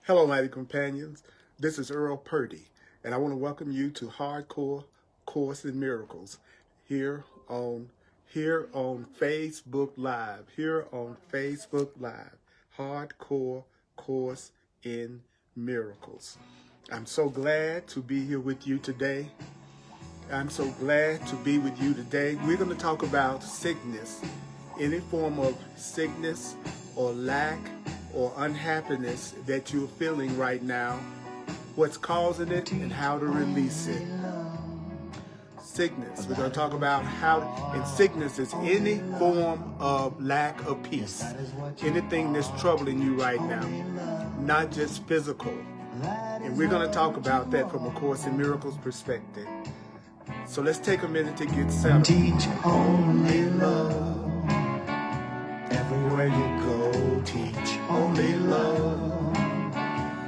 Hello, mighty companions. This is Earl Purdy, and I want to welcome you to Hardcore Course in Miracles here on Facebook Live. Here on Facebook Live, Hardcore Course in Miracles. I'm so glad to be here with you today. I'm so glad to be with you today. We're going to talk about sickness, any form of sickness or lack or unhappiness that you're feeling right now, what's causing it and how to release it. Sickness, we're going to talk about how, and sickness is any form of lack of peace, anything that's troubling you right now, not just physical. And we're going to talk about that from a Course in Miracles perspective. So let's take a minute to get settled. Teach only love. Everywhere you go, teach only love.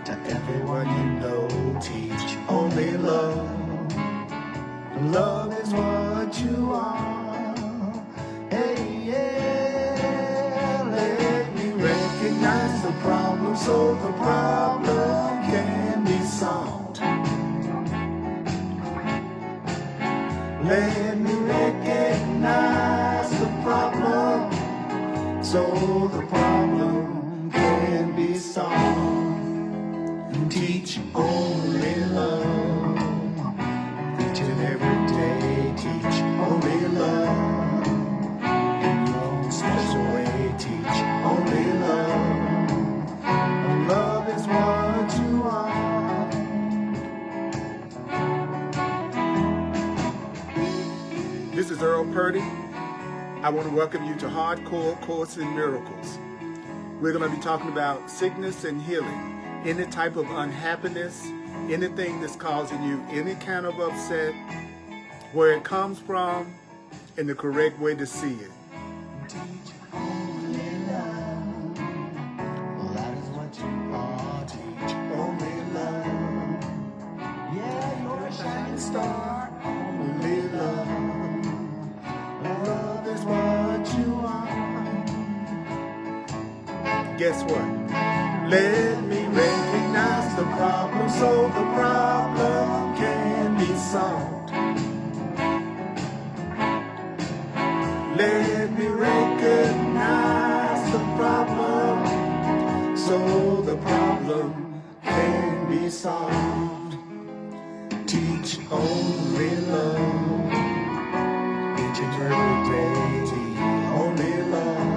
To everyone you know, teach only love. Love is what you are. Hey, yeah. Let me recognize the problem so the problem can be solved. Let me recognize the problem so the problem can be solved. Teach only love. Each and every day, teach only love. In your own special way, teach only love. Love is what you are. This is Earl Purdy. I want to welcome you to Hardcore Course in Miracles. We're going to be talking about sickness and healing, any type of unhappiness, anything that's causing you any kind of upset, where it comes from, and the correct way to see it. Teach only love. That is what you are. Teach only love. Yeah, you're a shining star. Only love. Love is what you are. Guess what? Let me recognize the problem so the problem can be solved. Let me recognize the problem so the problem can be solved. Teach only love. Each and every day, teach only love.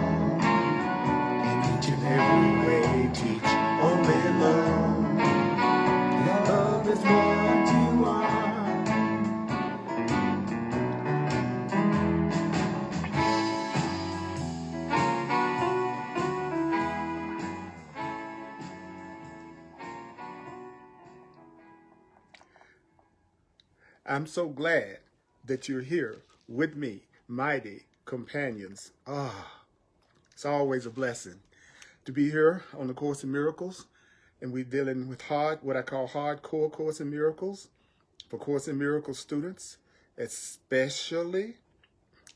In each and every way, teach only love. Love is what you are. I'm so glad that you're here with me, mighty companions. It's always a blessing to be here on the Course in Miracles, and we're dealing with what I call hardcore Course in Miracles for Course in Miracles students, especially,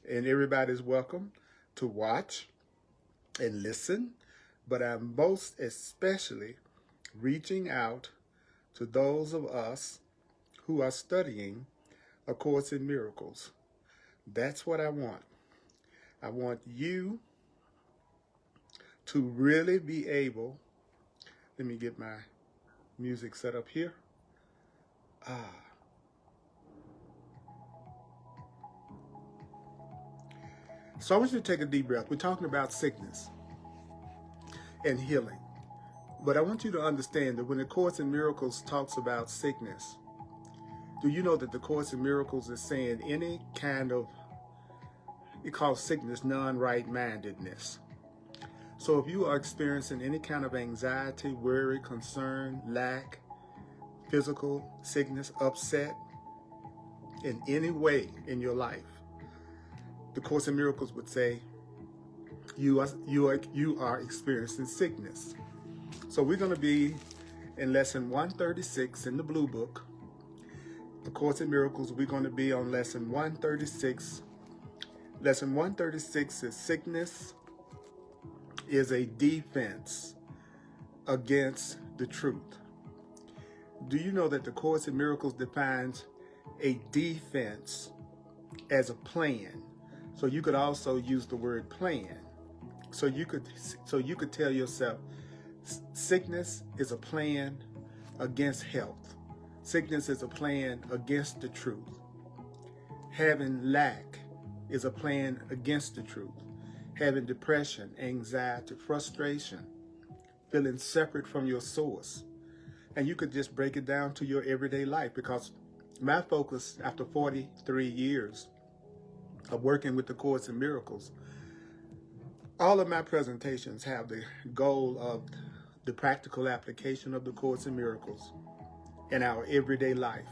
and everybody's welcome to watch and listen, but I'm most especially reaching out to those of us who are studying A Course in Miracles. That's what I want. I want you to really be able, let me get my music set up here. So I want you to take a deep breath. We're talking about sickness and healing. But I want you to understand that when the Course in Miracles talks about sickness, do you know that the Course in Miracles is saying any kind of, it calls sickness non-right-mindedness. So if you are experiencing any kind of anxiety, worry, concern, lack, physical sickness, upset in any way in your life, the Course in Miracles would say you are experiencing sickness. So we're going to be in lesson 136 in the Blue Book. A Course in Miracles, we're going to be on lesson 136. Lesson 136 is sickness is a defense against the truth. Do you know that the Course in Miracles defines a defense as a plan? So you could also use the word plan. So you could tell yourself, sickness is a plan against health. Sickness is a plan against the truth. Having lack is a plan against the truth. Having depression, anxiety, frustration, feeling separate from your source. And you could just break it down to your everyday life, because my focus after 43 years of working with the Course in Miracles, all of my presentations have the goal of the practical application of the Course in Miracles in our everyday life.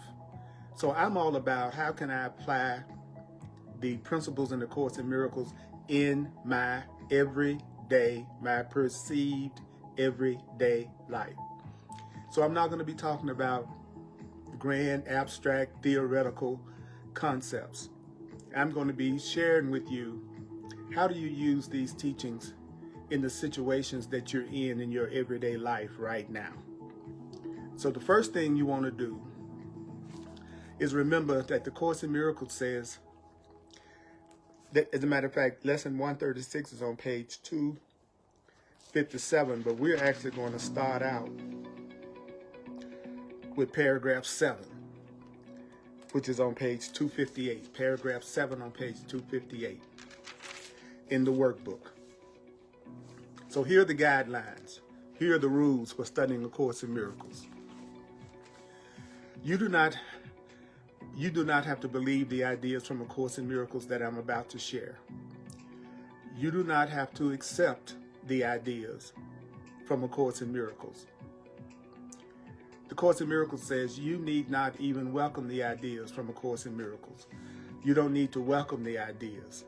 So I'm all about how can I apply the principles in the Course in Miracles in my everyday, my perceived everyday life. So I'm not going to be talking about grand, abstract, theoretical concepts. I'm going to be sharing with you how do you use these teachings in the situations that you're in your everyday life right now. So the first thing you want to do is remember that the Course in Miracles says that, as a matter of fact, lesson 136 is on page 257, but we're actually going to start out with paragraph 7, which is on page 258. Paragraph 7 on page 258 in the workbook. So here are the guidelines. Here are the rules for studying the Course in Miracles. You do not have to believe the ideas from A Course in Miracles that I'm about to share. You do not have to accept the ideas from A Course in Miracles. The Course in Miracles says you need not even welcome the ideas from A Course in Miracles. You don't need to welcome the ideas.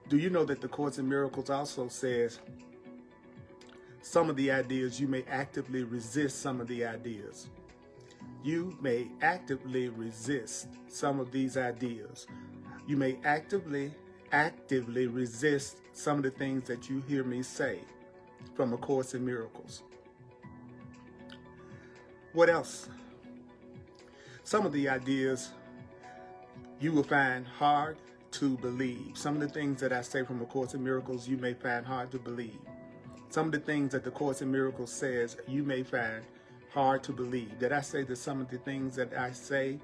Do you know that the Course in Miracles also says some of the ideas, you may actively resist some of the ideas. You may actively resist some of these ideas. You may actively resist some of the things that you hear me say from A Course in Miracles. What else? Some of the ideas you will find hard to believe. Some of the things that I say from A Course in Miracles you may find hard to believe. Some of the things that the Course in Miracles says you may find hard to believe. Did I say that some of the things that I say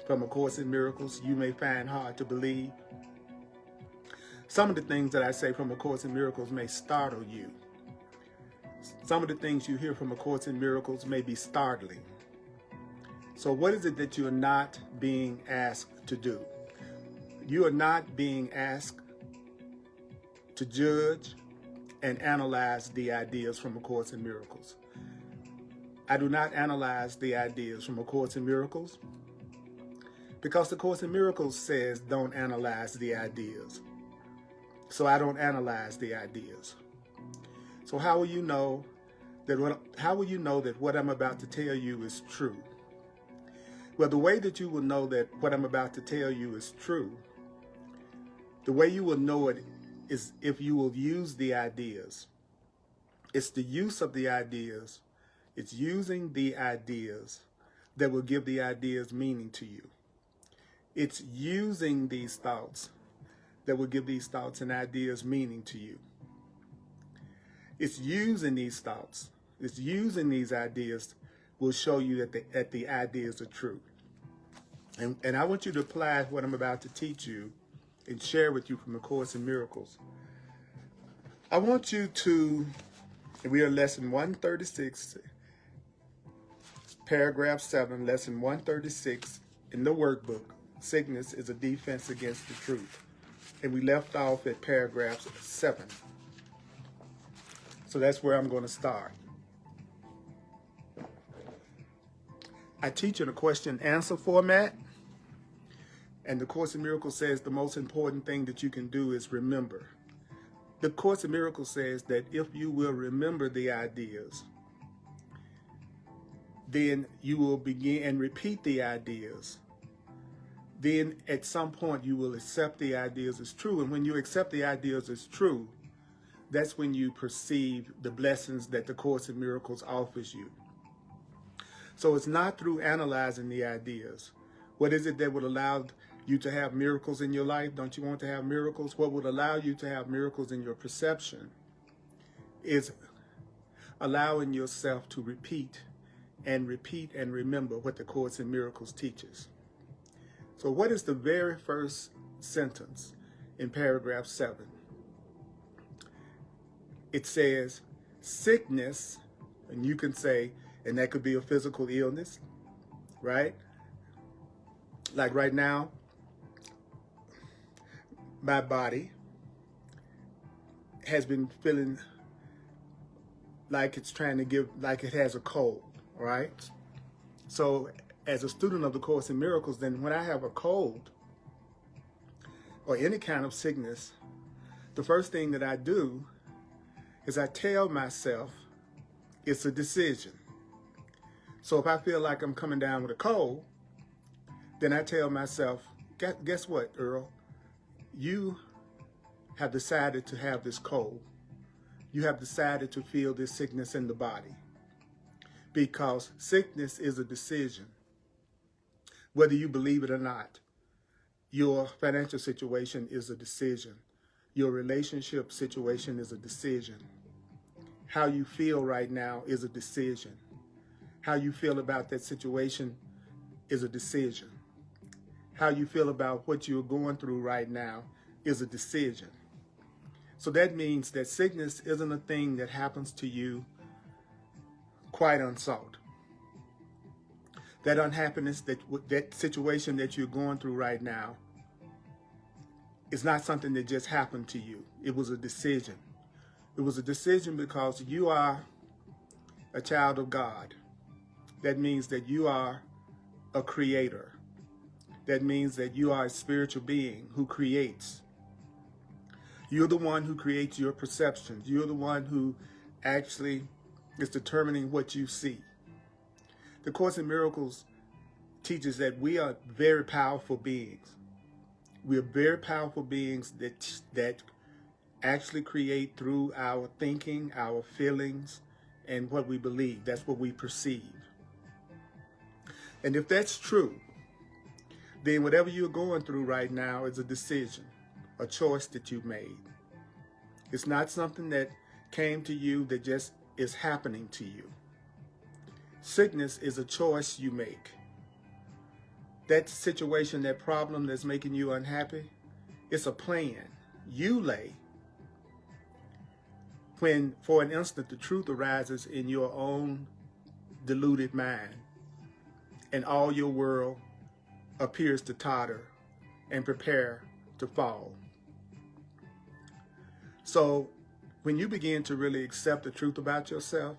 from A Course in Miracles you may find hard to believe? Some of the things that I say from A Course in Miracles may startle you. Some of the things you hear from A Course in Miracles may be startling. So what is it that you are not being asked to do? You are not being asked to judge and analyze the ideas from A Course in Miracles. I do not analyze the ideas from A Course in Miracles because the Course in Miracles says don't analyze the ideas. So I don't analyze the ideas. So how will you know that what I'm about to tell you is true? Well, the way that you will know that what I'm about to tell you is true, the way you will know it is if you will use the ideas. It's the use of the ideas. It's using the ideas that will give the ideas meaning to you. It's using these thoughts that will give these thoughts and ideas meaning to you. It's using these thoughts. It's using these ideas will show you that the ideas are true. And I want you to apply what I'm about to teach you and share with you from the Course in Miracles. I want you to, we are lesson 136, paragraph 7, lesson 136 in the workbook. Sickness is a defense against the truth. And we left off at paragraph 7. So that's where I'm going to start. I teach in a question-answer format. And the Course in Miracles says the most important thing that you can do is remember. The Course in Miracles says that if you will remember the ideas, then you will begin and repeat the ideas. Then at some point you will accept the ideas as true. And when you accept the ideas as true, that's when you perceive the blessings that the Course in Miracles offers you. So it's not through analyzing the ideas. What is it that would allow you to have miracles in your life? Don't you want to have miracles? What would allow you to have miracles in your perception is allowing yourself to repeat and remember what the Course in Miracles teaches. So what is the very first sentence in paragraph 7? It says, sickness, and you can say, and that could be a physical illness, right? Like right now, my body has been feeling like it's trying to give, like it has a cold, right? So as a student of the Course in Miracles, then when I have a cold or any kind of sickness, the first thing that I do is I tell myself it's a decision. So if I feel like I'm coming down with a cold, then I tell myself, guess what, Earl? You have decided to have this cold. You have decided to feel this sickness in the body. Because sickness is a decision. Whether you believe it or not, your financial situation is a decision. Your relationship situation is a decision. How you feel right now is a decision. How you feel about that situation is a decision. How you feel about what you're going through right now is a decision. So that means that sickness isn't a thing that happens to you quite unsought. That unhappiness, that situation that you're going through right now is not something that just happened to you. It was a decision. It was a decision because you are a child of God. That means that you are a creator. That means that you are a spiritual being who creates. You're the one who creates your perceptions. You're the one who actually is determining what you see. The Course in Miracles teaches that we are very powerful beings. We are very powerful beings that actually create through our thinking, our feelings, and what we believe. That's what we perceive. And if that's true, then whatever you're going through right now is a decision, a choice that you made. It's not something that came to you that just is happening to you. Sickness is a choice you make. That situation, that problem that's making you unhappy, it's a plan you lay when, for an instant, the truth arises in your own deluded mind and all your world appears to totter and prepare to fall. So when you begin to really accept the truth about yourself,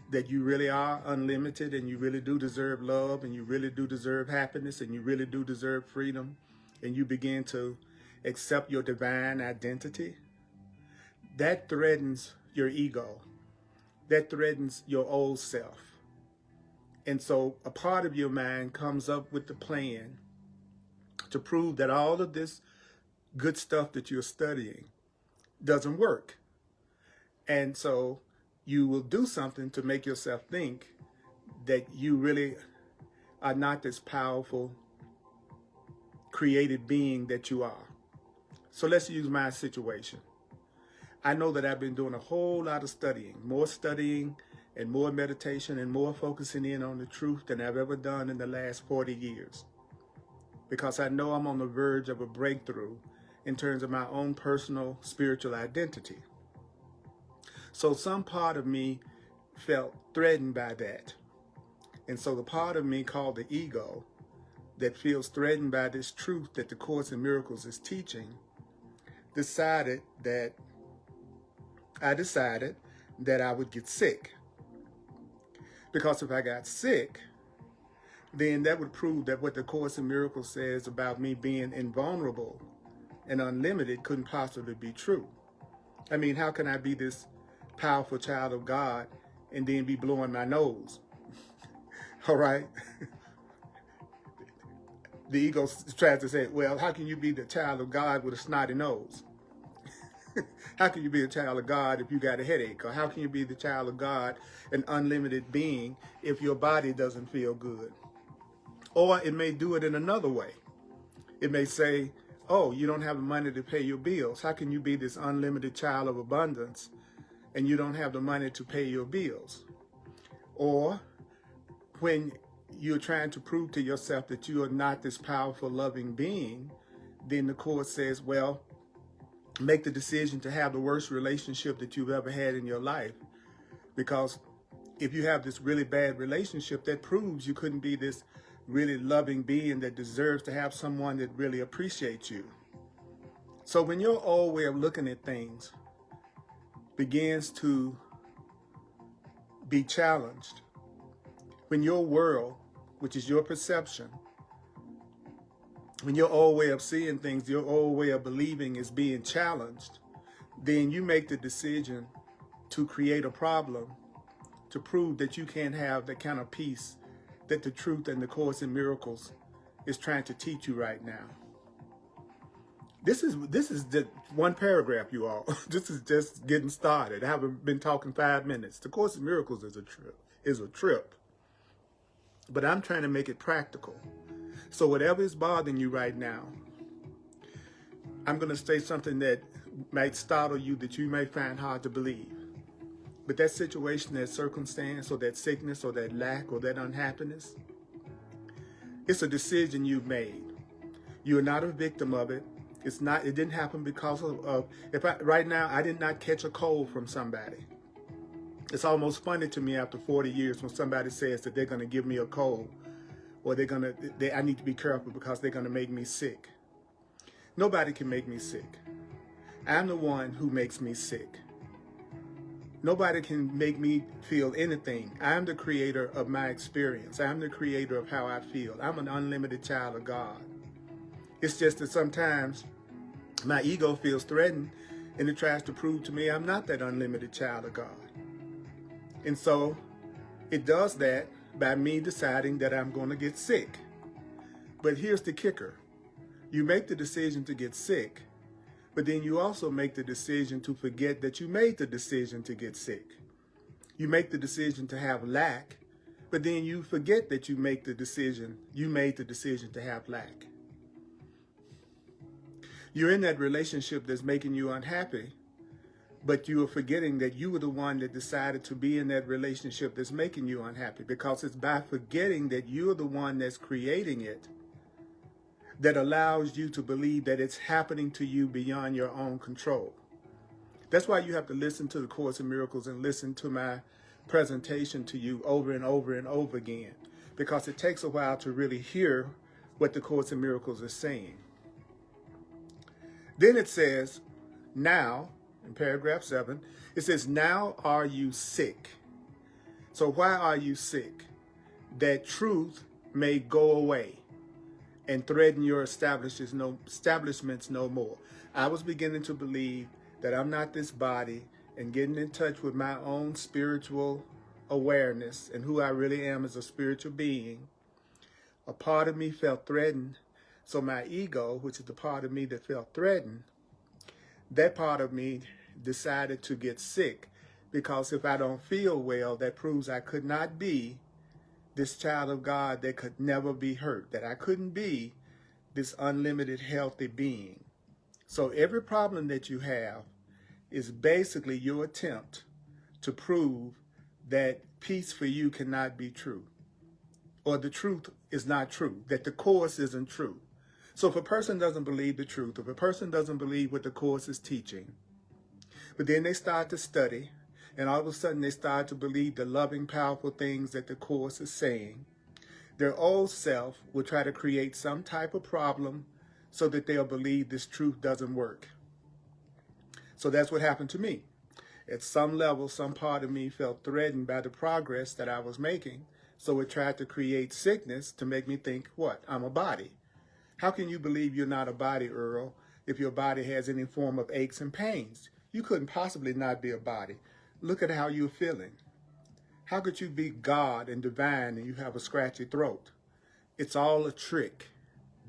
that you really are unlimited and you really do deserve love and you really do deserve happiness and you really do deserve freedom, and you begin to accept your divine identity, that threatens your ego. That threatens your old self. And so a part of your mind comes up with the plan to prove that all of this good stuff that you're studying doesn't work. And so you will do something to make yourself think that you really are not this powerful, created being that you are. So let's use my situation. I know that I've been doing a whole lot of studying and more meditation and more focusing in on the truth than I've ever done in the last 40 years. Because I know I'm on the verge of a breakthrough in terms of my own personal spiritual identity. So some part of me felt threatened by that. And so the part of me called the ego that feels threatened by this truth that the Course in Miracles is teaching decided that I would get sick. Because if I got sick, then that would prove that what the Course in Miracles says about me being invulnerable and unlimited couldn't possibly be true. I mean, how can I be this powerful child of God and then be blowing my nose? All right? The ego tries to say, well, how can you be the child of God with a snotty nose? How can you be a child of God if you got a headache? Or how can you be the child of God, an unlimited being, if your body doesn't feel good? Or it may do it in another way. It may say, oh, you don't have the money to pay your bills. How can you be this unlimited child of abundance and you don't have the money to pay your bills? Or when you're trying to prove to yourself that you are not this powerful, loving being, then the Course says, well, make the decision to have the worst relationship that you've ever had in your life. Because if you have this really bad relationship, that proves you couldn't be this really loving being that deserves to have someone that really appreciates you. So when your old way of looking at things begins to be challenged, when your world, which is your perception, when your old way of seeing things, your old way of believing is being challenged, then you make the decision to create a problem to prove that you can't have the kind of peace that the truth and the Course in Miracles is trying to teach you right now. This is just one paragraph, you all. This is just getting started. I haven't been talking 5 minutes. The Course in Miracles is a trip. But I'm trying to make it practical. So whatever is bothering you right now, I'm going to say something that might startle you, that you may find hard to believe. But that situation, that circumstance, or that sickness, or that lack, or that unhappiness, it's a decision you've made. You're not a victim of it. It didn't happen because right now, I did not catch a cold from somebody. It's almost funny to me after 40 years when somebody says that they're going to give me a cold, or I need to be careful because they're going to make me sick. Nobody can make me sick. I'm the one who makes me sick. Nobody can make me feel anything. I'm the creator of my experience. I'm the creator of how I feel. I'm an unlimited child of God. It's just that sometimes my ego feels threatened and it tries to prove to me I'm not that unlimited child of God. And so it does that by me deciding that I'm going to get sick. But here's the kicker. You make the decision to get sick, but then you also make the decision to forget that you made the decision to get sick. You make the decision to have lack, but then you forget that you made the decision to have lack. You're in that relationship that's making you unhappy, but you are forgetting that you were the one that decided to be in that relationship that's making you unhappy, because it's by forgetting that you're the one that's creating it that allows you to believe that it's happening to you beyond your own control. That's why you have to listen to the Course in Miracles and listen to my presentation to you over and over and over again, because it takes a while to really hear what the Course in Miracles is saying. Then it says, now, in paragraph 7, it says, now are you sick? So why are you sick? That truth may go away and threaten your establishments no more. I was beginning to believe that I'm not this body, and getting in touch with my own spiritual awareness and who I really am as a spiritual being. A part of me felt threatened. So my ego, which is the part of me that felt threatened, that part of me decided to get sick, because if I don't feel well, that proves I could not be this child of God that could never be hurt, that I couldn't be this unlimited healthy being. So every problem that you have is basically your attempt to prove that peace for you cannot be true, or the truth is not true, that the Course isn't true. So if a person doesn't believe the truth, if a person doesn't believe what the Course is teaching, but then they start to study, and all of a sudden they start to believe the loving, powerful things that the Course is saying, their old self will try to create some type of problem so that they'll believe this truth doesn't work. So that's what happened to me. At some level, some part of me felt threatened by the progress that I was making, so it tried to create sickness to make me think, what? I'm a body. How can you believe you're not a body, Earl, if your body has any form of aches and pains? You couldn't possibly not be a body. Look at how you're feeling. How could you be God and divine and you have a scratchy throat? It's all a trick.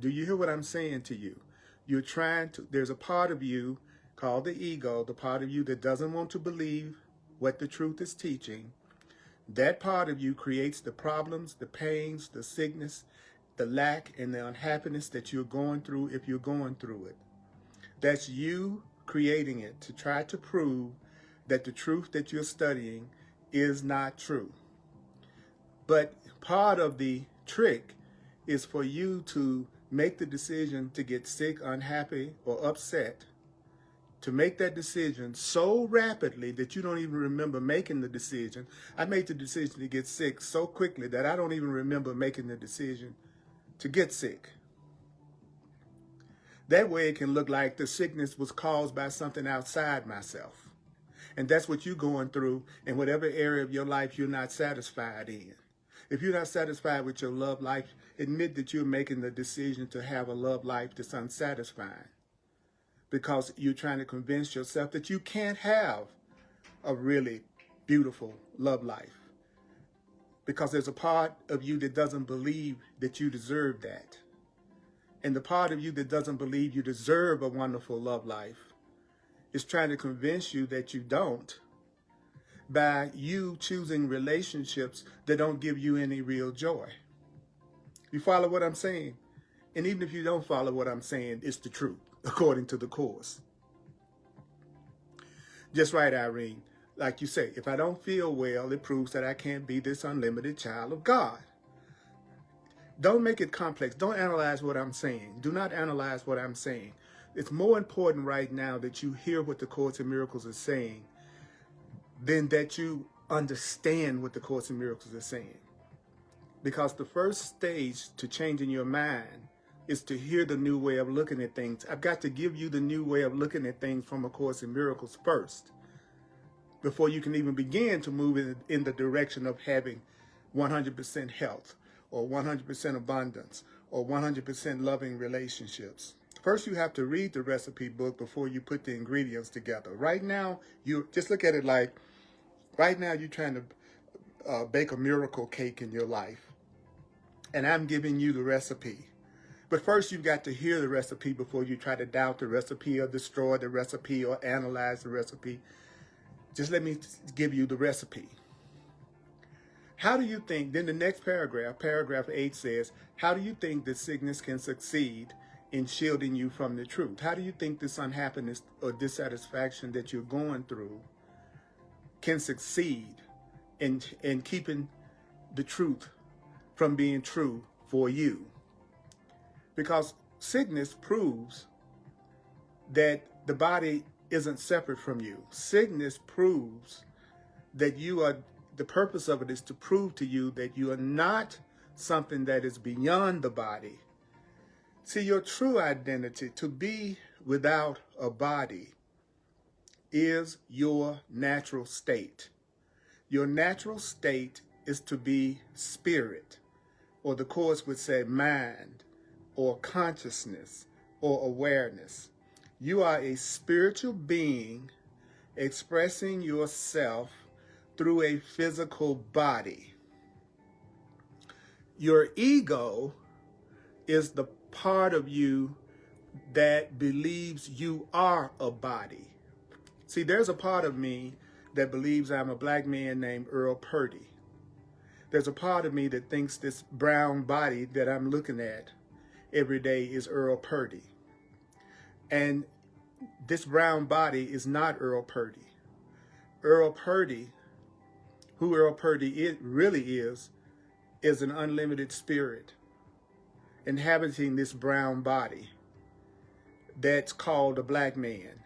Do you hear what I'm saying to you? There's a part of you called the ego, the part of you that doesn't want to believe what the truth is teaching, that part of you creates the problems, the pains, the sickness, the lack, and the unhappiness that you're going through if you're going through it. That's you creating it to try to prove that the truth that you're studying is not true. But part of the trick is for you to make the decision to get sick, unhappy, or upset, to make that decision so rapidly that you don't even remember making the decision. I made the decision to get sick so quickly that I don't even remember making the decision to get sick. That way it can look like the sickness was caused by something outside myself. And that's what you're going through in whatever area of your life you're not satisfied in. If you're not satisfied with your love life, admit that you're making the decision to have a love life that's unsatisfying, because you're trying to convince yourself that you can't have a really beautiful love life, because there's a part of you that doesn't believe that you deserve that. And the part of you that doesn't believe you deserve a wonderful love life is trying to convince you that you don't, by you choosing relationships that don't give you any real joy. You follow what I'm saying? And even if you don't follow what I'm saying, it's the truth, according to the Course. Just right, Irene. Like you say, if I don't feel well, it proves that I can't be this unlimited child of God. Don't make it complex. Don't analyze what I'm saying. Do not analyze what I'm saying. It's more important right now that you hear what the Course in Miracles is saying than that you understand what the Course in Miracles is saying. Because the first stage to changing your mind is to hear the new way of looking at things. I've got to give you the new way of looking at things from A Course in Miracles first, before you can even begin to move in the direction of having 100% health, or 100% abundance, or 100% loving relationships. First, you have to read the recipe book before you put the ingredients together. Right now, you just look at it like, right now you're trying to bake a miracle cake in your life, and I'm giving you the recipe. But first, you've got to hear the recipe before you try to doubt the recipe or destroy the recipe or analyze the recipe. Just let me give you the recipe. How do you think, then the next paragraph, paragraph 8 says, how do you think that sickness can succeed in shielding you from the truth? How do you think this unhappiness or dissatisfaction that you're going through can succeed in keeping the truth from being true for you? Because sickness proves that the body isn't separate from you. Sickness proves that you are, the purpose of it is to prove to you that you are not something that is beyond the body. See, your true identity, to be without a body, is your natural state. Your natural state is to be spirit, or the Course would say mind, or consciousness, or awareness. You are a spiritual being expressing yourself through a physical body. Your ego is the part of you that believes you are a body. See, there's a part of me that believes I'm a black man named Earl Purdy. There's a part of me that thinks this brown body that I'm looking at every day is Earl Purdy. And this brown body is not Earl Purdy. Earl Purdy, who Earl Purdy really is an unlimited spirit inhabiting this brown body that's called a black man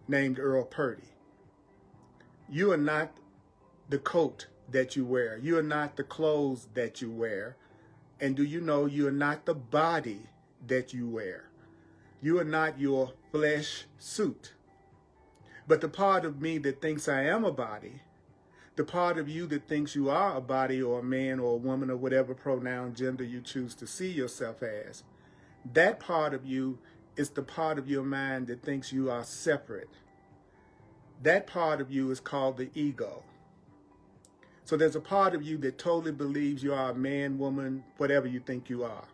named Earl Purdy. You are not the coat that you wear. You are not the clothes that you wear. And do you know you are not the body that you wear? You are not your flesh suit. But the part of me that thinks I am a body, the part of you that thinks you are a body or a man or a woman or whatever pronoun gender you choose to see yourself as, that part of you is the part of your mind that thinks you are separate. That part of you is called the ego. So there's a part of you that totally believes you are a man, woman, whatever you think you are.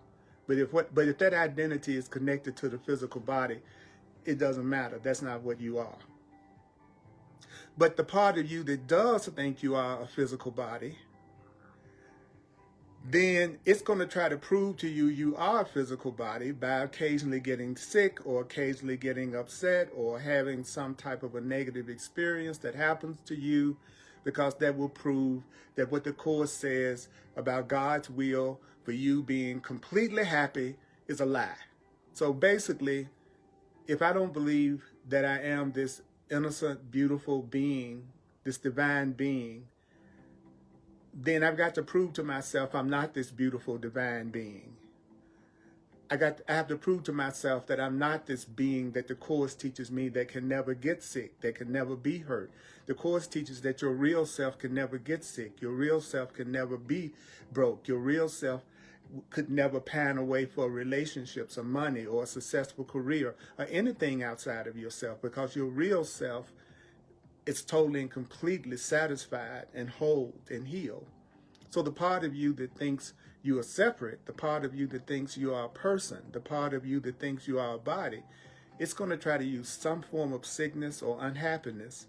But if that identity is connected to the physical body, it doesn't matter. That's not what you are. But the part of you that does think you are a physical body, then it's going to try to prove to you you are a physical body by occasionally getting sick or occasionally getting upset or having some type of a negative experience that happens to you, because that will prove that what the Course says about God's will for you being completely happy is a lie. So basically, if I don't believe that I am this innocent, beautiful being, this divine being, then I've got to prove to myself I'm not this beautiful divine being. I have to prove to myself that I'm not this being that the Course teaches me that can never get sick, that can never be hurt. The Course teaches that your real self can never get sick. Your real self can never be broke. Your real self could never pine away for relationships or money or a successful career or anything outside of yourself, because your real self is totally and completely satisfied and whole and healed. So the part of you that thinks you are separate, the part of you that thinks you are a person, the part of you that thinks you are a body, it's going to try to use some form of sickness or unhappiness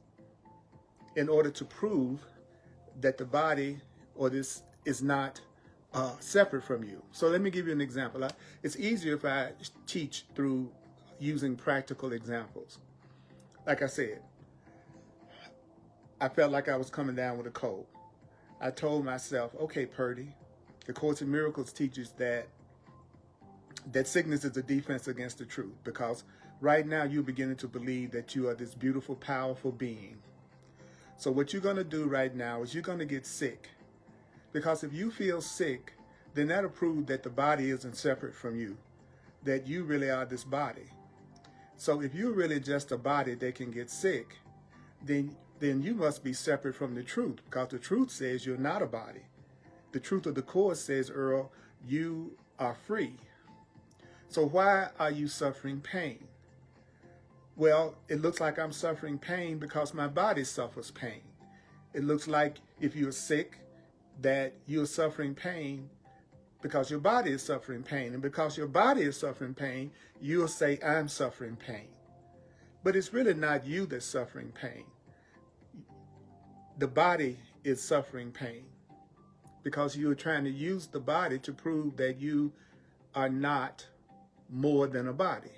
in order to prove that the body or this is not separate from you. So let me give you an example. It's easier if I teach through using practical examples. Like I said, I felt like I was coming down with a cold. I told myself, okay, Purdy, the Course in Miracles teaches that sickness is a defense against the truth, because right now you're beginning to believe that you are this beautiful, powerful being. So what you're going to do right now is you're going to get sick, because if you feel sick, then that'll prove that the body isn't separate from you, that you really are this body. So if you're really just a body that can get sick, then you must be separate from the truth, because the truth says you're not a body. The truth of the Course says, Earl, you are free. So why are you suffering pain? Well, it looks like I'm suffering pain because my body suffers pain. It looks like if you're sick, that you're suffering pain because your body is suffering pain. And because your body is suffering pain, you'll say, I'm suffering pain. But it's really not you that's suffering pain. The body is suffering pain because you're trying to use the body to prove that you are not more than a body.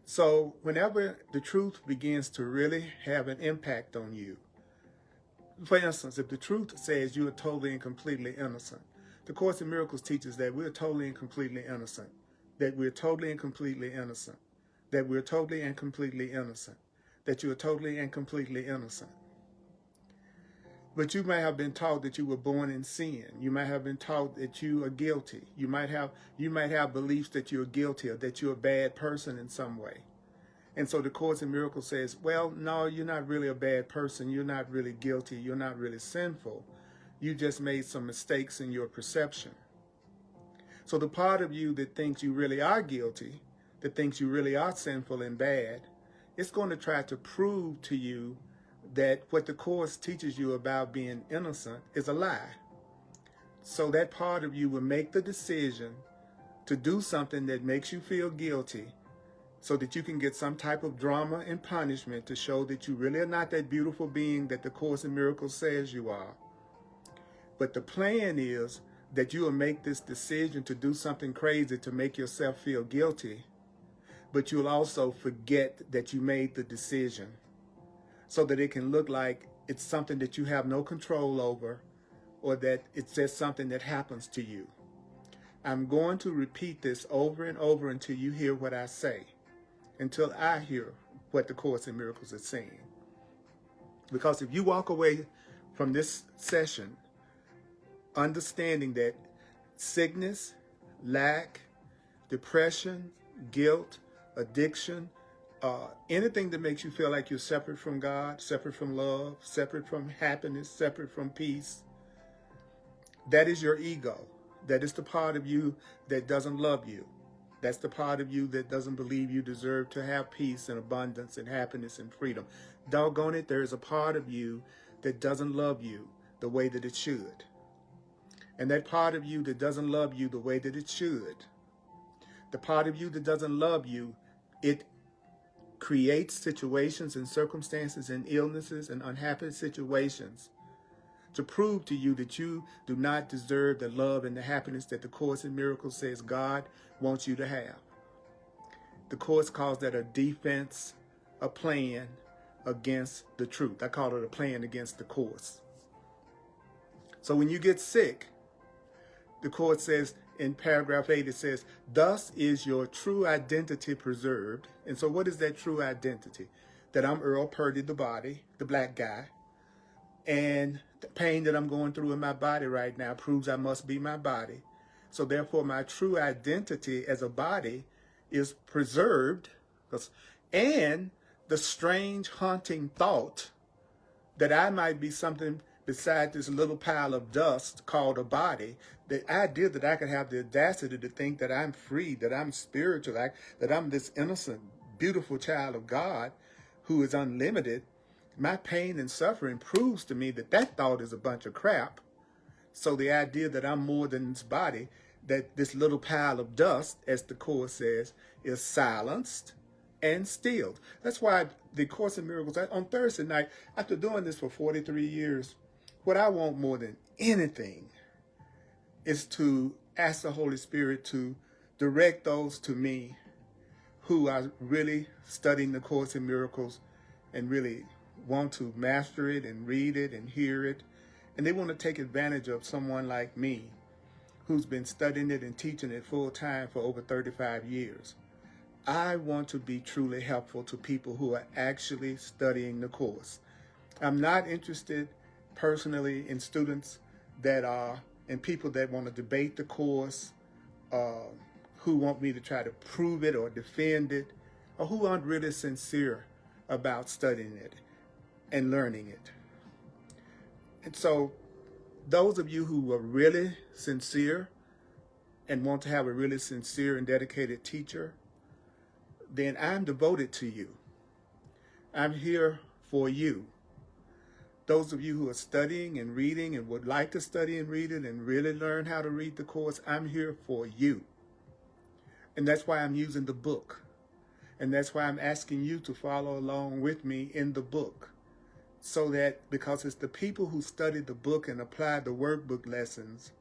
So whenever the truth begins to really have an impact on you, for instance, if the truth says you are totally and completely innocent, the Course in Miracles teaches that we're totally and completely innocent, that we're totally and completely innocent, that we're totally and completely innocent, that you're totally and completely innocent. But you might have been taught that you were born in sin. You might have been taught that you are guilty. You might have beliefs that you're guilty or that you're a bad person in some way. And so the Course in Miracles says, well, no, you're not really a bad person. You're not really guilty. You're not really sinful. You just made some mistakes in your perception. So the part of you that thinks you really are guilty, that thinks you really are sinful and bad, it's going to try to prove to you that what the Course teaches you about being innocent is a lie. So that part of you will make the decision to do something that makes you feel guilty so that you can get some type of drama and punishment to show that you really are not that beautiful being that the Course in Miracles says you are. But the plan is that you will make this decision to do something crazy to make yourself feel guilty, but you'll also forget that you made the decision, so that it can look like it's something that you have no control over, or that it's just something that happens to you. I'm going to repeat this over and over until you hear what I say, until I hear what the Course in Miracles is saying. Because if you walk away from this session understanding that sickness, lack, depression, guilt, addiction, anything that makes you feel like you're separate from God, separate from love, separate from happiness, separate from peace, that is your ego. That is the part of you that doesn't love you. That's the part of you that doesn't believe you deserve to have peace and abundance and happiness and freedom. Doggone it, there is a part of you that doesn't love you the way that it should. And that part of you that doesn't love you the way that it should, the part of you that doesn't love you, it creates situations and circumstances and illnesses and unhappy situations to prove to you that you do not deserve the love and the happiness that the Course in Miracles says God wants you to have. The Course calls that a defense, a plan against the truth. I call it a plan against the Course. So when you get sick, the Course says in paragraph 8, it says, thus is your true identity preserved. And so what is that true identity? That I'm Earl Purdy, the body, the black guy. And the pain that I'm going through in my body right now proves I must be my body. So therefore, my true identity as a body is preserved. And the strange, haunting thought that I might be something beside this little pile of dust called a body, the idea that I could have the audacity to think that I'm free, that I'm spiritual, that I'm this innocent, beautiful child of God who is unlimited, my pain and suffering proves to me that that thought is a bunch of crap. So the idea that I'm more than this body, that this little pile of dust, as the Course says, is silenced and stilled. That's why the Course in Miracles, on Thursday night, after doing this for 43 years, what I want more than anything is to ask the Holy Spirit to direct those to me who are really studying the Course in Miracles and really want to master it and read it and hear it. And they want to take advantage of someone like me who's been studying it and teaching it full time for over 35 years. I want to be truly helpful to people who are actually studying the Course. I'm not interested personally in students that are, and people that want to debate the Course, who want me to try to prove it or defend it, or who aren't really sincere about studying it and learning it. And so those of you who are really sincere and want to have a really sincere and dedicated teacher, then I'm devoted to you. I'm here for you. Those of you who are studying and reading and would like to study and read it and really learn how to read the Course, I'm here for you. And that's why I'm using the book. And that's why I'm asking you to follow along with me in the book. So that, because it's the people who study the book and apply the workbook lessons.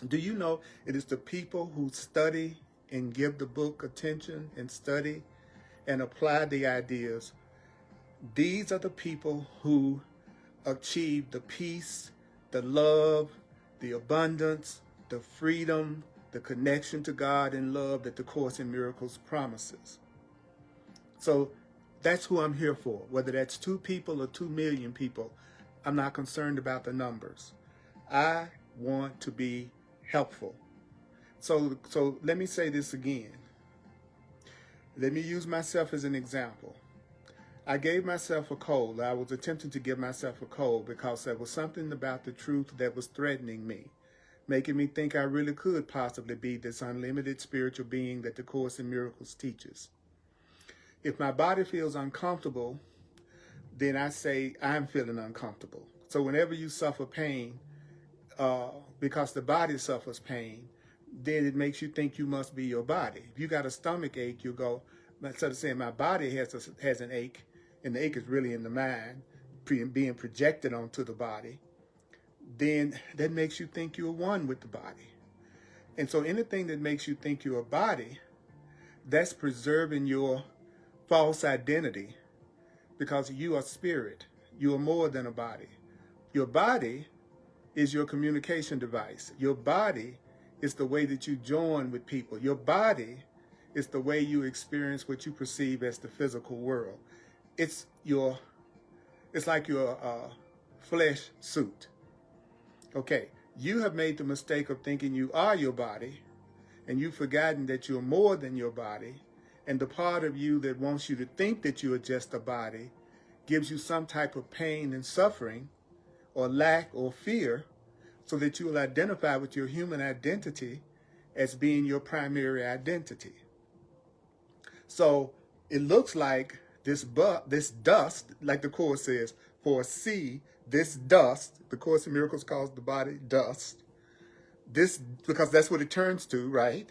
Do you know it is the people who study and give the book attention and study and apply the ideas? These are the people who achieve the peace, the love, the abundance, the freedom, the connection to God and love that the Course in Miracles promises. So that's who I'm here for. Whether that's 2 people or 2 million people, I'm not concerned about the numbers. I want to be helpful. So let me say this again. Let me use myself as an example. I gave myself a cold. I was attempting to give myself a cold because there was something about the truth that was threatening me, making me think I really could possibly be this unlimited spiritual being that the Course in Miracles teaches. If my body feels uncomfortable, then I say I'm feeling uncomfortable. So whenever you suffer pain, because the body suffers pain, then it makes you think you must be your body. If you got a stomach ache, you go, instead of saying my body has an ache, and the ache is really in the mind, being projected onto the body, then that makes you think you're one with the body. And so anything that makes you think you're a body, that's preserving your false identity, because you are spirit. You are more than a body. Your body is your communication device. Your body is the way that you join with people. Your body is the way you experience what you perceive as the physical world. It's like your flesh suit. Okay, you have made the mistake of thinking you are your body, and you've forgotten that you're more than your body. And the part of you that wants you to think that you are just a body gives you some type of pain and suffering or lack or fear, so that you will identify with your human identity as being your primary identity. So it looks like this dust, like the Course says, for see this dust, the Course in Miracles calls the body dust. This, because that's what it turns to, right?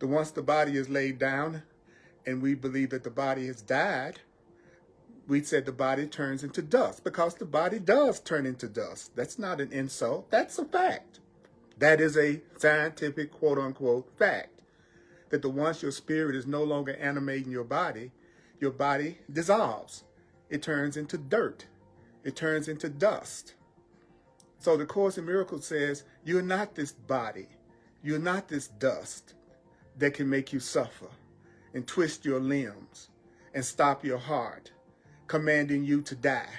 Once the body is laid down and we believe that the body has died, we said the body turns into dust, because the body does turn into dust. That's not an insult. That's a fact. That is a scientific, quote unquote, fact. That once your spirit is no longer animating your body dissolves. It turns into dirt. It turns into dust. So the Course in Miracles says, you're not this body. You're not this dust that can make you suffer and twist your limbs and stop your heart, commanding you to die.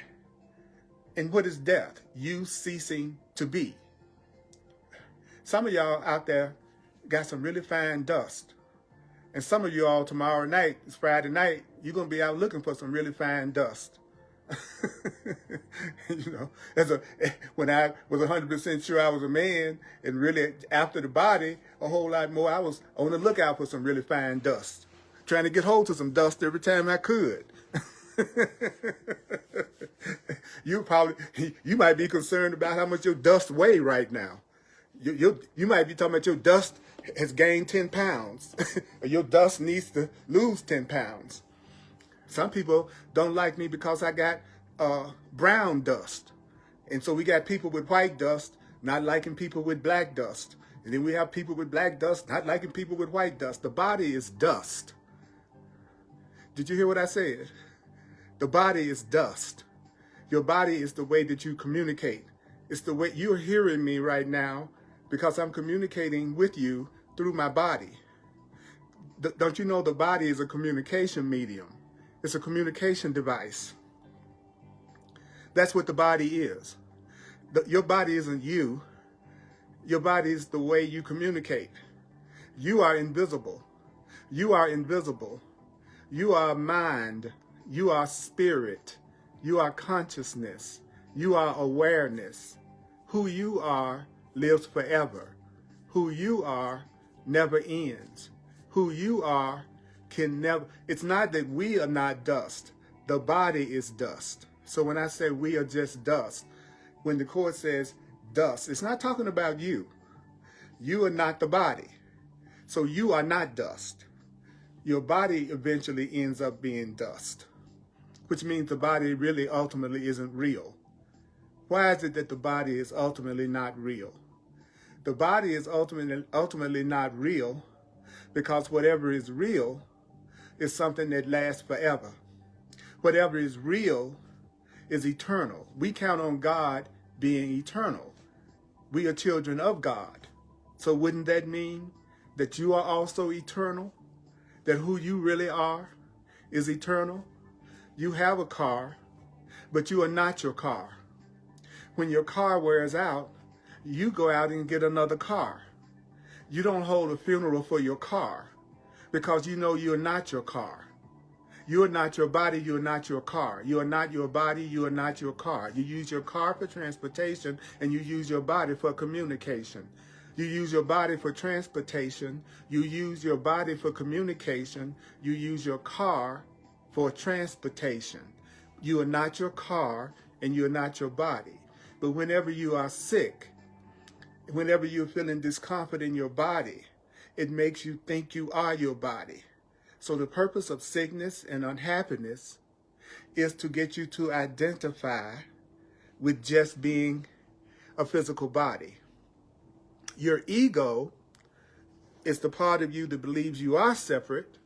And what is death? You ceasing to be. Some of y'all out there got some really fine dust. And some of you all tomorrow night, it's Friday night, you're going to be out looking for some really fine dust. You know, when I was 100% sure I was a man, and really after the body, a whole lot more, I was on the lookout for some really fine dust. Trying to get hold of some dust every time I could. You might be concerned about how much your dust weigh right now. You might be talking about your dust has gained 10 pounds. Or your dust needs to lose 10 pounds. Some people don't like me because I got brown dust. And so we got people with white dust not liking people with black dust. And then we have people with black dust not liking people with white dust. The body is dust. Did you hear what I said? The body is dust. Your body is the way that you communicate. It's the way you're hearing me right now because I'm communicating with you through my body. Don't you know the body is a communication medium? It's a communication device. That's what the body is. Your body isn't you. Your body is the way you communicate. You are invisible. You are invisible. You are mind. You are spirit. You are consciousness. You are awareness. Who you are lives forever. Who you are never ends. Who you are can never, it's not that we are not dust. The body is dust. So when I say we are just dust, when the Course says dust, it's not talking about you. You are not the body. So you are not dust. Your body eventually ends up being dust, which means the body really ultimately isn't real. Why is it that the body is ultimately not real? The body is ultimately not real because whatever is real is something that lasts forever. Whatever is real is eternal. We count on God being eternal. We are children of God. So wouldn't that mean that you are also eternal? That who you really are is eternal? You have a car, but you are not your car. When your car wears out, you go out and get another car. You don't hold a funeral for your car because you know you're not your car. You are not your body, you are not your car. You are not your body, you are not your car. You use your car for transportation and you use your body for communication. You use your body for transportation. You use your body for communication. You use your car for transportation. You are not your car and you are not your body. But whenever you are sick, whenever you're feeling discomfort in your body, it makes you think you are your body. So the purpose of sickness and unhappiness is to get you to identify with just being a physical body. Your ego is the part of you that believes you are separate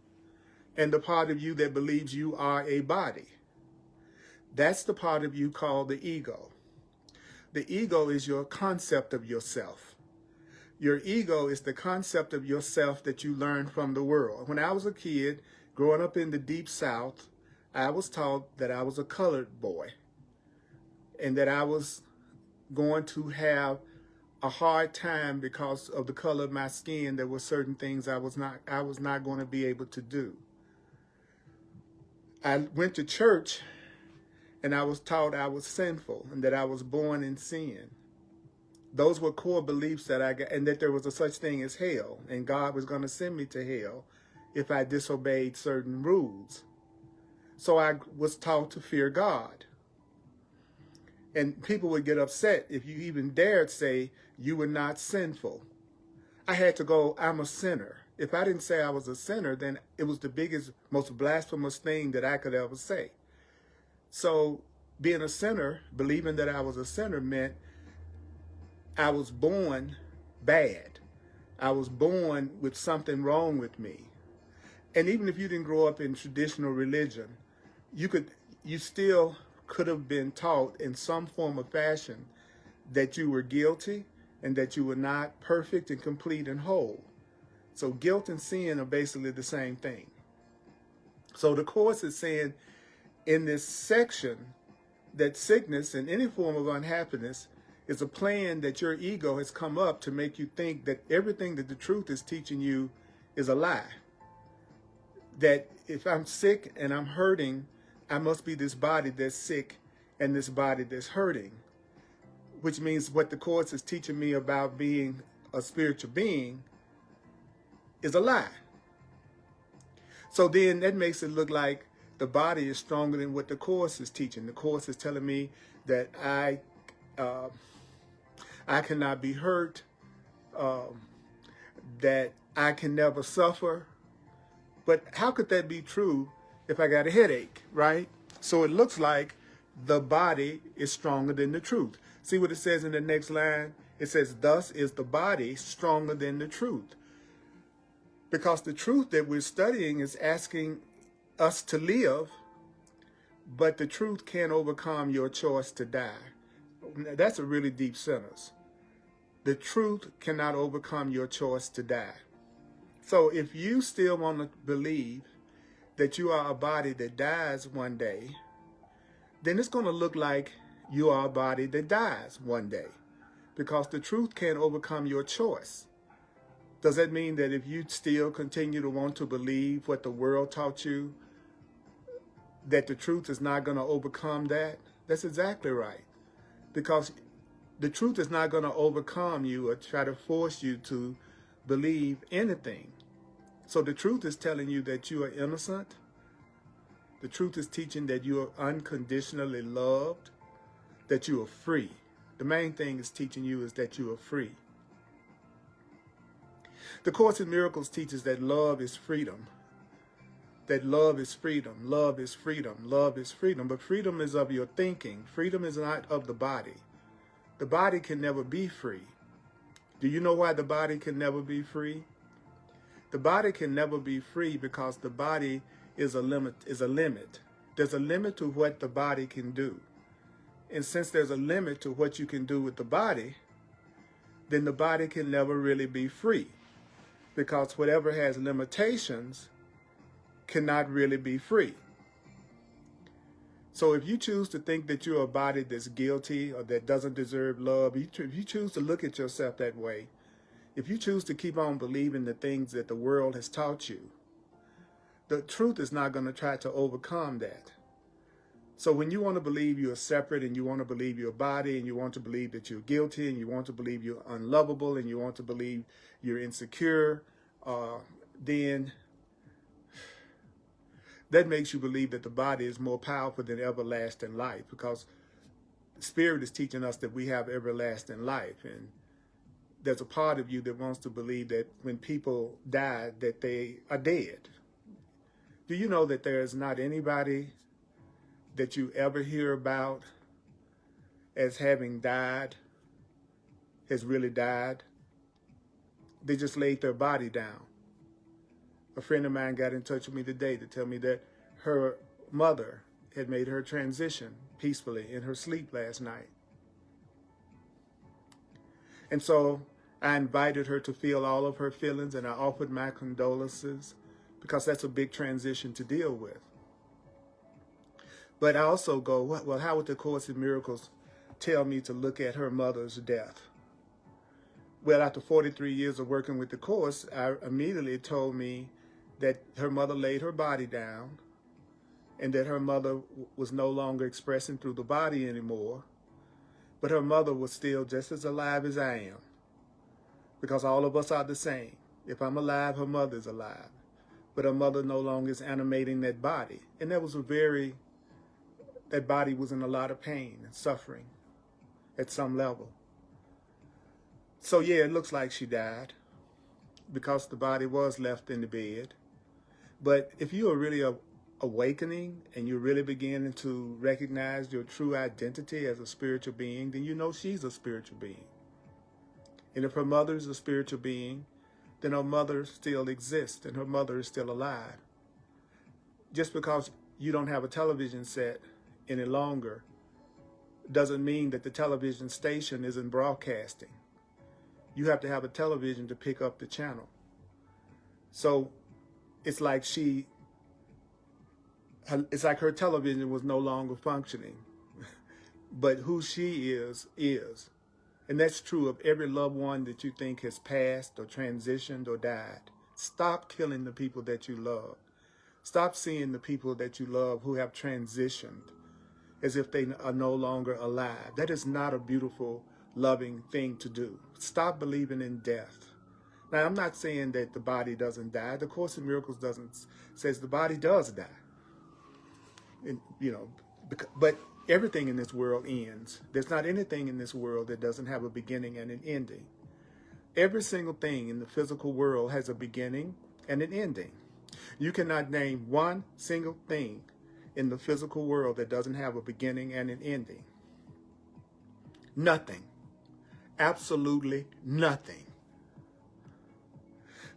and the part of you that believes you are a body. That's the part of you called the ego. The ego is your concept of yourself. Your ego is the concept of yourself that you learned from the world. When I was a kid, growing up in the Deep South, I was taught that I was a colored boy and that I was going to have a hard time because of the color of my skin. There were certain things I was not going to be able to do. I went to church and I was taught I was sinful and that I was born in sin. Those were core beliefs that I got, and that there was a such thing as hell, and God was going to send me to hell if I disobeyed certain rules. So I was taught to fear God. And people would get upset if you even dared say you were not sinful. I had to go, I'm a sinner. If I didn't say I was a sinner, then it was the biggest, most blasphemous thing that I could ever say. So being a sinner, believing that I was a sinner, meant I was born bad. I was born with something wrong with me. And even if you didn't grow up in traditional religion, you still could have been taught in some form or fashion that you were guilty and that you were not perfect and complete and whole. So guilt and sin are basically the same thing. So the Course is saying in this section that sickness and any form of unhappiness is a plan that your ego has come up to make you think that everything that the truth is teaching you is a lie. That if I'm sick and I'm hurting, I must be this body that's sick and this body that's hurting, which means what the Course is teaching me about being a spiritual being is a lie. So then that makes it look like the body is stronger than what the Course is teaching. The Course is telling me that I cannot be hurt, that I can never suffer. But how could that be true if I got a headache, right? So it looks like the body is stronger than the truth. See what it says in the next line? It says, thus is the body stronger than the truth. Because the truth that we're studying is asking us to live, but the truth can't overcome your choice to die. That's a really deep sentence. The truth cannot overcome your choice to die. So if you still want to believe that you are a body that dies one day, then it's going to look like you are a body that dies one day, because the truth can't overcome your choice. Does that mean that if you still continue to want to believe what the world taught you, that the truth is not going to overcome that? That's exactly right. Because the truth is not going to overcome you or try to force you to believe anything. So the truth is telling you that you are innocent. The truth is teaching that you are unconditionally loved, that you are free. The main thing it's teaching you is that you are free. The Course in Miracles teaches that love is freedom. That love is freedom, love is freedom, love is freedom. But freedom is of your thinking. Freedom is not of the body. The body can never be free. Do you know why the body can never be free? The body can never be free because the body is a limit. There's a limit to what the body can do. And since there's a limit to what you can do with the body, then the body can never really be free. Because whatever has limitations cannot really be free. So if you choose to think that you're a body that's guilty or that doesn't deserve love, if you choose to look at yourself that way, if you choose to keep on believing the things that the world has taught you, the truth is not going to try to overcome that. So when you want to believe you're separate and you want to believe you're a body and you want to believe that you're guilty and you want to believe you're unlovable and you want to believe you're insecure, then that makes you believe that the body is more powerful than everlasting life, because the Spirit is teaching us that we have everlasting life. And there's a part of you that wants to believe that when people die, that they are dead. Do you know that there is not anybody that you ever hear about as having died, has really died? They just laid their body down. A friend of mine got in touch with me today to tell me that her mother had made her transition peacefully in her sleep last night. And so I invited her to feel all of her feelings, and I offered my condolences, because that's a big transition to deal with. But I also go, well, how would the Course in Miracles tell me to look at her mother's death? Well, after 43 years of working with the Course, I immediately told me that her mother laid her body down and that her mother was no longer expressing through the body anymore, but her mother was still just as alive as I am, because all of us are the same. If I'm alive, her mother's alive, but her mother no longer is animating that body. And that body was in a lot of pain and suffering at some level. So yeah, it looks like she died. because the body was left in the bed. But if you are really awakening and you're really beginning to recognize your true identity as a spiritual being, then you know she's a spiritual being. And if her mother is a spiritual being, then her mother still exists and her mother is still alive. Just because you don't have a television set any longer doesn't mean that the television station isn't broadcasting. You have to have a television to pick up the channel. So it's like her television was no longer functioning. But who she is. And that's true of every loved one that you think has passed or transitioned or died. Stop killing the people that you love. Stop seeing the people that you love who have transitioned as if they are no longer alive. That is not a beautiful, loving thing to do. Stop believing in death. Now, I'm not saying that the body doesn't die. The Course in Miracles says the body does die. And, but everything in this world ends. There's not anything in this world that doesn't have a beginning and an ending. Every single thing in the physical world has a beginning and an ending. You cannot name one single thing in the physical world that doesn't have a beginning and an ending. Nothing. Absolutely nothing.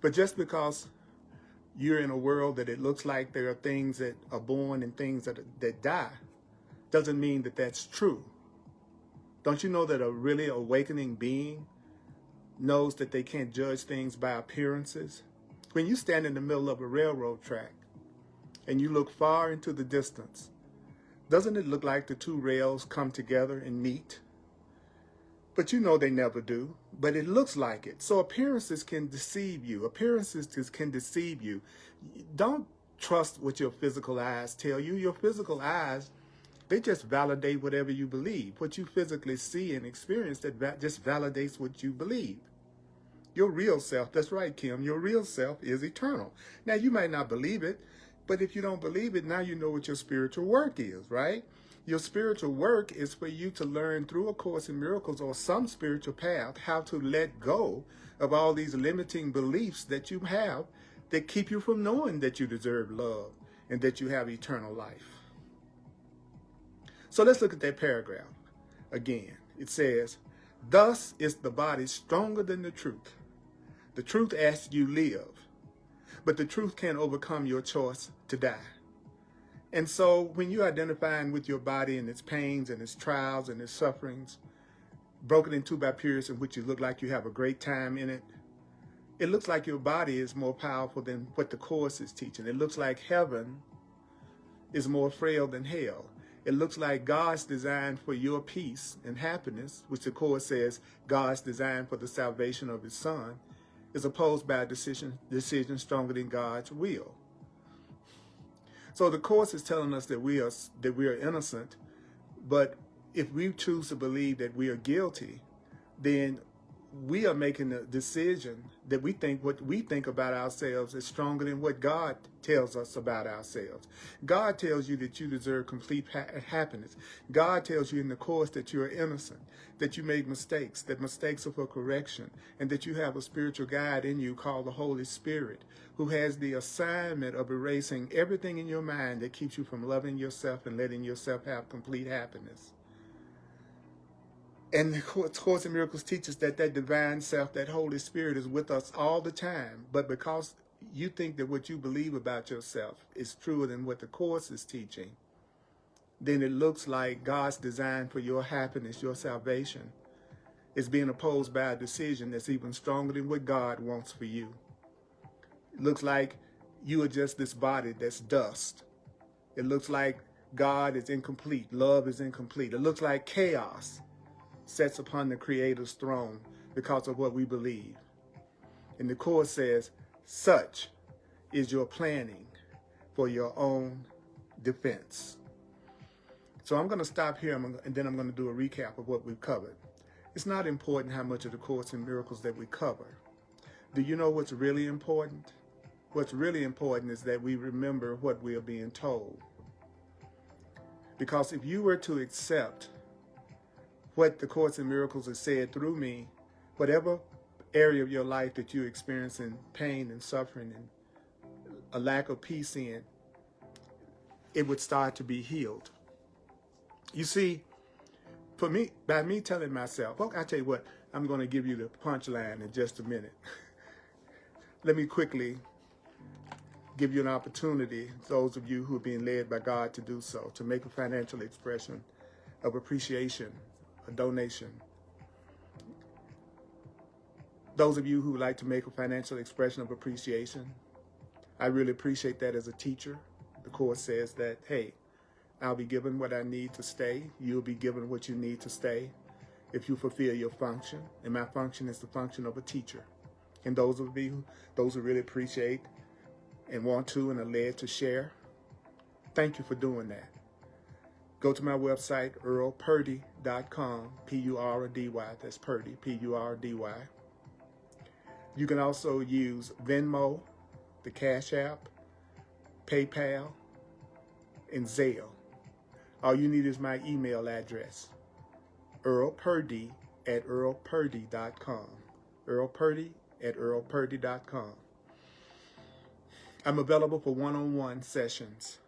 But just because you're in a world that it looks like there are things that are born and things that die, doesn't mean that that's true. Don't you know that a really awakening being knows that they can't judge things by appearances? When you stand in the middle of a railroad track and you look far into the distance, doesn't it look like the two rails come together and meet? But you know they never do, but it looks like it. So appearances can deceive you. Appearances can deceive you. Don't trust what your physical eyes tell you. Your physical eyes, they just validate whatever you believe. What you physically see and experience, that just validates what you believe. Your real self, that's right, Kim, your real self is eternal. Now, you might not believe it, but if you don't believe it, now you know what your spiritual work is, right? Your spiritual work is for you to learn through A Course in Miracles or some spiritual path how to let go of all these limiting beliefs that you have that keep you from knowing that you deserve love and that you have eternal life. So let's look at that paragraph again. It says, "Thus is the body stronger than the truth. The truth asks you live, but the truth can't overcome your choice to die." And so when you're identifying with your body and its pains and its trials and its sufferings, broken into by periods in which you look like you have a great time in it, it looks like your body is more powerful than what the Course is teaching. It looks like heaven is more frail than hell. It looks like God's design for your peace and happiness, which the Course says God's design for the salvation of his son, is opposed by a decision stronger than God's will. So the Course is telling us that we are innocent, but if we choose to believe that we are guilty, then we are making a decision that we think what we think about ourselves is stronger than what God tells us about ourselves. God tells you that you deserve complete happiness. God tells you in the Course that you are innocent, that you make mistakes, that mistakes are for correction, and that you have a spiritual guide in you called the Holy Spirit, who has the assignment of erasing everything in your mind that keeps you from loving yourself and letting yourself have complete happiness. And the Course in Miracles teaches that divine self, that Holy Spirit, is with us all the time. But because you think that what you believe about yourself is truer than what the Course is teaching, then it looks like God's design for your happiness, your salvation, is being opposed by a decision that's even stronger than what God wants for you. It looks like you are just this body that's dust. It looks like God is incomplete. Love is incomplete. It looks like chaos sits upon the Creator's throne because of what we believe. And the Course says, such is your planning for your own defense. So I'm going to stop here and then I'm going to do a recap of what we've covered. It's not important how much of the Course in Miracles that we cover. Do you know what's really important? What's really important is that we remember what we are being told. Because if you were to accept what the Course in Miracles has said through me, whatever area of your life that you're experiencing pain and suffering and a lack of peace in, it would start to be healed. You see, for me, by me telling myself, okay, I tell you what, I'm going to give you the punchline in just a minute. Let me quickly give you an opportunity, those of you who are being led by God to do so, to make a financial expression of appreciation, a donation. Those of you who would like to make a financial expression of appreciation, I really appreciate that as a teacher. The Course says that, hey, I'll be given what I need to stay. You'll be given what you need to stay if you fulfill your function. And my function is the function of a teacher. And those of you, those who really appreciate and want to and are led to share, thank you for doing that. Go to my website, earlpurdy.com, P-U-R-D-Y, that's Purdy, P-U-R-D-Y. You can also use Venmo, the Cash App, PayPal, and Zelle. All you need is my email address, earlpurdy@earlpurdy.com, earlpurdy@earlpurdy.com. I'm available for one-on-one sessions.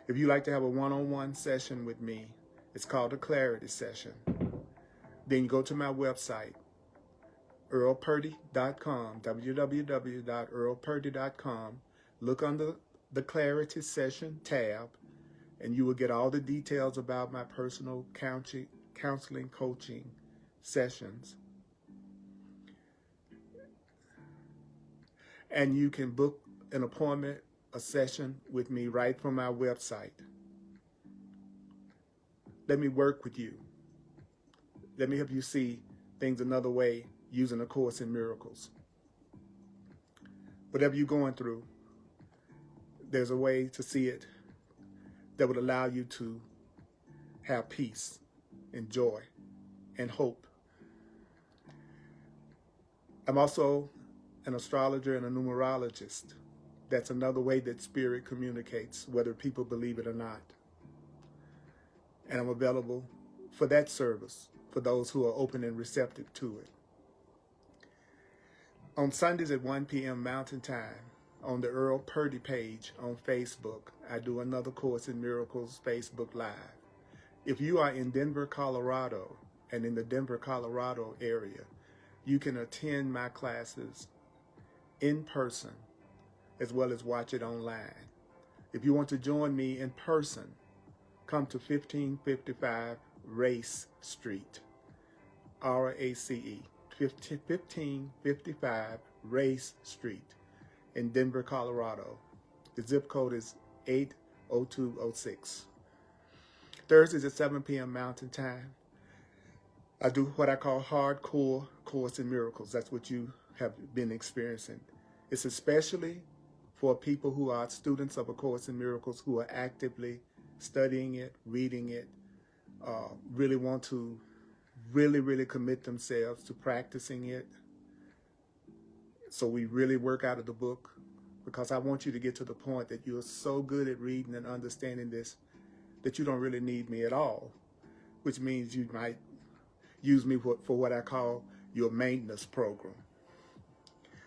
If you'd like to have a one-on-one session with me, it's called a clarity session. Then you go to my website, earlpurdy.com, www.earlpurdy.com. Look under the Clarity Session tab, and you will get all the details about my personal counseling, coaching sessions. And you can book an appointment, a session with me right from my website. Let me work with you. Let me help you see things another way using A Course in Miracles. Whatever you're going through, there's a way to see it that would allow you to have peace and joy and hope. I'm also an astrologer and a numerologist. That's another way that spirit communicates, whether people believe it or not. And I'm available for that service for those who are open and receptive to it. On Sundays at 1 p.m. Mountain Time, on the Earl Purdy page on Facebook, I do another Course in Miracles Facebook Live. If you are in Denver, Colorado, and in the Denver, Colorado area, you can attend my classes in person as well as watch it online. If you want to join me in person, come to 1555 Race Street, R-A-C-E, 1555 Race Street in Denver, Colorado. The zip code is 80206. Thursdays at 7 p.m. Mountain Time, I do what I call hardcore Course in Miracles. That's what you have been experiencing. It's especially for people who are students of A Course in Miracles, who are actively studying it, reading it, really want to really commit themselves to practicing it. So we really work out of the book, because I want you to get to the point that you're so good at reading and understanding this that you don't really need me at all, which means you might use me for what I call your maintenance program.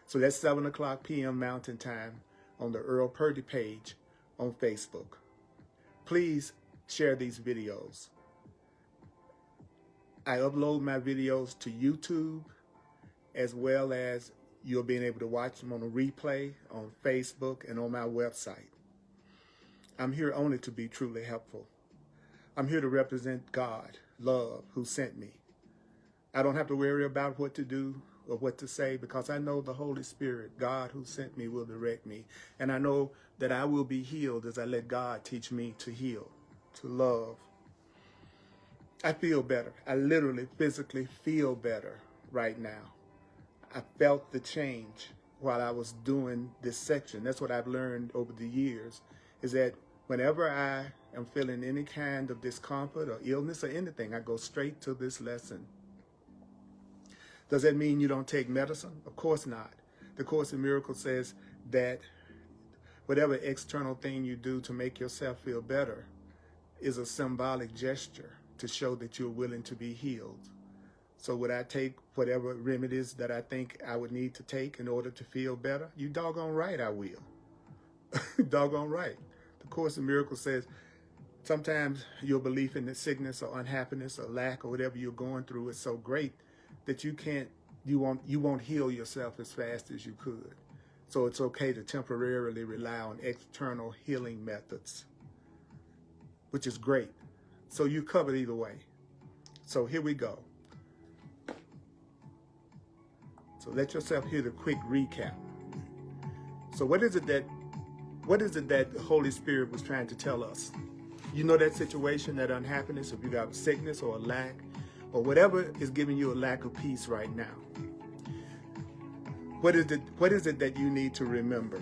So that's 7 o'clock p.m. Mountain Time on the Earl Purdy page on Facebook. Please share these videos. I upload my videos to YouTube, as well as you'll be able to watch them on a replay on Facebook and on my website. I'm here only to be truly helpful. I'm here to represent God, love, who sent me. I don't have to worry about what to do or what to say, because I know the Holy Spirit, God who sent me, will direct me. And I know that I will be healed as I let God teach me to heal, to love. I feel better. I literally, physically feel better right now. I felt the change while I was doing this section. That's what I've learned over the years, is that whenever I am feeling any kind of discomfort or illness or anything, I go straight to this lesson. Does that mean you don't take medicine? Of course not. The Course in Miracles says that whatever external thing you do to make yourself feel better, is a symbolic gesture to show that you're willing to be healed. So would I take whatever remedies that I think I would need to take in order to feel better? You doggone right I will. Doggone right. The Course in Miracles says sometimes your belief in the sickness or unhappiness or lack or whatever you're going through is so great that you won't heal yourself as fast as you could. So it's okay to temporarily rely on external healing methods, which is great. So you're covered either way. So here we go. So let yourself hear the quick recap. So what is it that the Holy Spirit was trying to tell us? You know that situation, that unhappiness, if you got sickness or a lack, or whatever is giving you a lack of peace right now. What is it that you need to remember?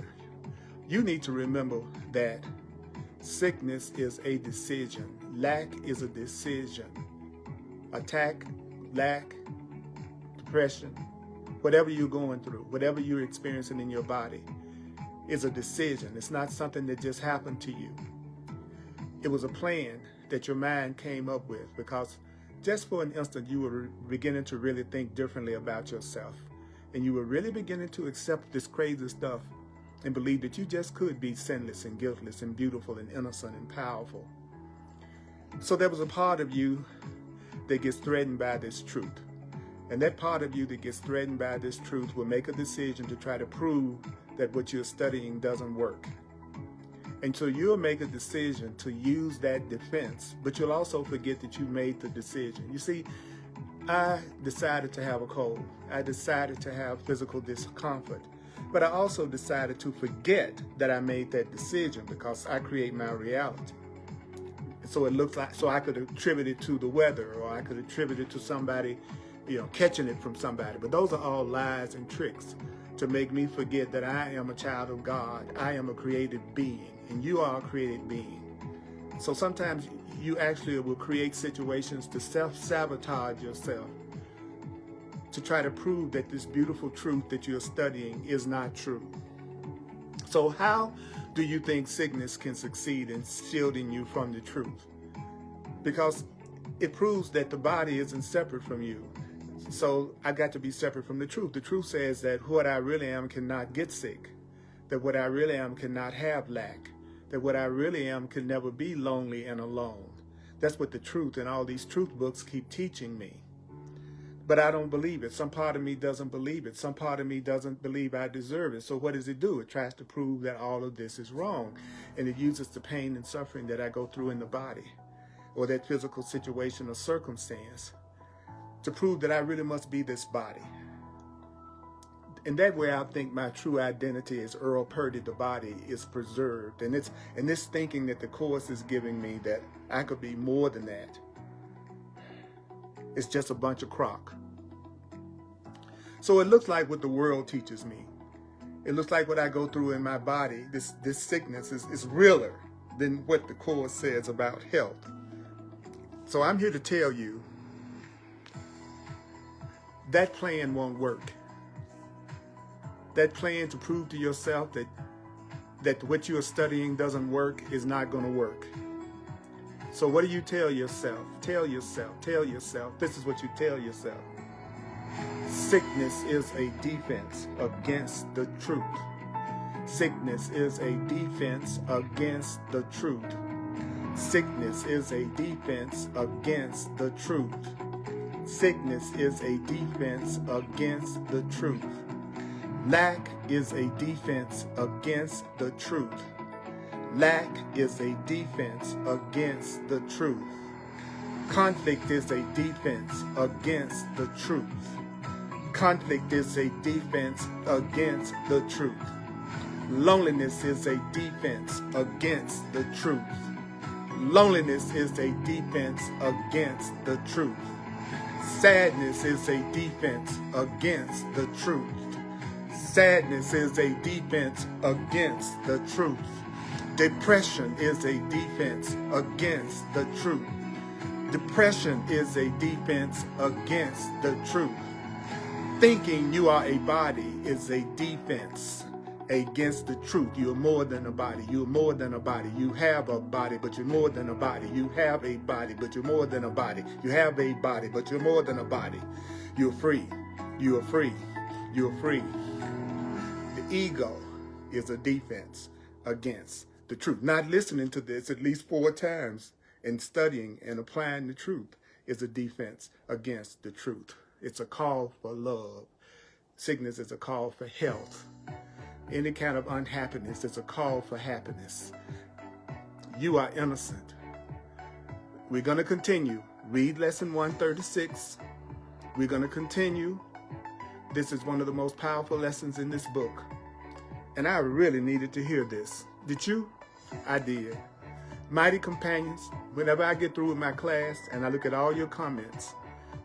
You need to remember that sickness is a decision. Lack is a decision. Attack, lack, depression, whatever you're going through, whatever you're experiencing in your body is a decision. It's not something that just happened to you. It was a plan that your mind came up with, because just for an instant you were beginning to really think differently about yourself. And you were really beginning to accept this crazy stuff and believe that you just could be sinless and guiltless and beautiful and innocent and powerful. So there was a part of you that gets threatened by this truth. And that part of you that gets threatened by this truth will make a decision to try to prove that what you're studying doesn't work. And so you'll make a decision to use that defense, but you'll also forget that you made the decision. You see, I decided to have a cold. I decided to have physical discomfort. But I also decided to forget that I made that decision, because I create my reality. So it looks like, so I could attribute it to the weather, or I could attribute it to somebody, catching it from somebody. But those are all lies and tricks to make me forget that I am a child of God. I am a created being, and you are a created being. So sometimes you actually will create situations to self-sabotage yourself, to try to prove that this beautiful truth that you're studying is not true. So how do you think sickness can succeed in shielding you from the truth? Because it proves that the body isn't separate from you. So I got to be separate from the truth. The truth says that what I really am cannot get sick, that what I really am cannot have lack, that what I really am can never be lonely and alone. That's what the truth and all these truth books keep teaching me. But I don't believe it. Some part of me doesn't believe it. Some part of me doesn't believe I deserve it. So what does it do? It tries to prove that all of this is wrong. And it uses the pain and suffering that I go through in the body, or that physical situation or circumstance, to prove that I really must be this body. And that way I think my true identity as Earl Purdy, the body, is preserved. And this thinking that the Course is giving me that I could be more than that, it's just a bunch of crock. So it looks like what the world teaches me. It looks like what I go through in my body, this sickness is realer than what the Course says about health. So I'm here to tell you that plan won't work. That plan to prove to yourself that what you are studying doesn't work is not going to work. So what do you tell yourself? Tell yourself. This is what you tell yourself. Sickness is a defense against the truth. Sickness is a defense against the truth. Sickness is a defense against the truth. Sickness is a defense against the truth. Lack is a defense against the truth. Lack is a defense against the truth. Conflict is a defense against the truth. Conflict is a defense against the truth. Loneliness is a defense against the truth. Loneliness is a defense against the truth. Sadness is a defense against the truth. Sadness is a defense against the truth. Depression is a defense against the truth. Depression is a defense against the truth. Thinking you are a body is a defense. against the truth. You're more than a body. You're more than a body. You have a body, but you're more than a body. You have a body, but you're more than a body. You have a body, but you're more than a body. You're free. You are free. You're free. The ego is a defense against the truth. Not listening to this at least 4 times and studying and applying the truth is a defense against the truth. It's a call for love. Sickness is a call for health. Any kind of unhappiness is a call for happiness. You are innocent. We're going to continue. Read lesson 136. We're going to continue. This is one of the most powerful lessons in this book. And I really needed to hear this. Did you? I did. Mighty companions, whenever I get through with my class and I look at all your comments,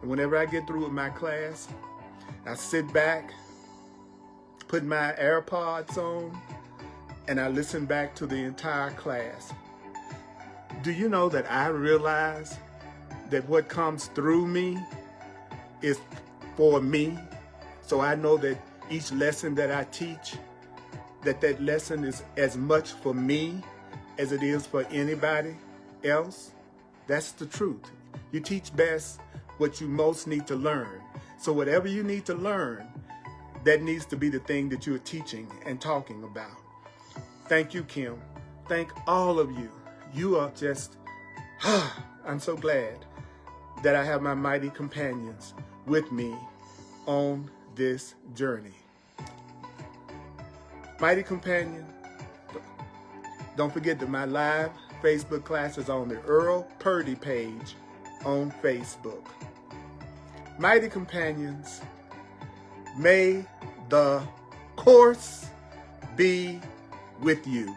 and whenever I get through with my class, I sit back, put my AirPods on, and I listen back to the entire class. Do you know that I realize that what comes through me is for me? So I know that each lesson that I teach, that lesson is as much for me as it is for anybody else. That's the truth. You teach best what you most need to learn. So whatever you need to learn, that needs to be the thing that you're teaching and talking about. Thank you, Kim. Thank all of you. You are just, I'm so glad that I have my mighty companions with me on this journey. Mighty companion, don't forget that my live Facebook class is on the Earl Purdy page on Facebook. Mighty companions, may the course be with you.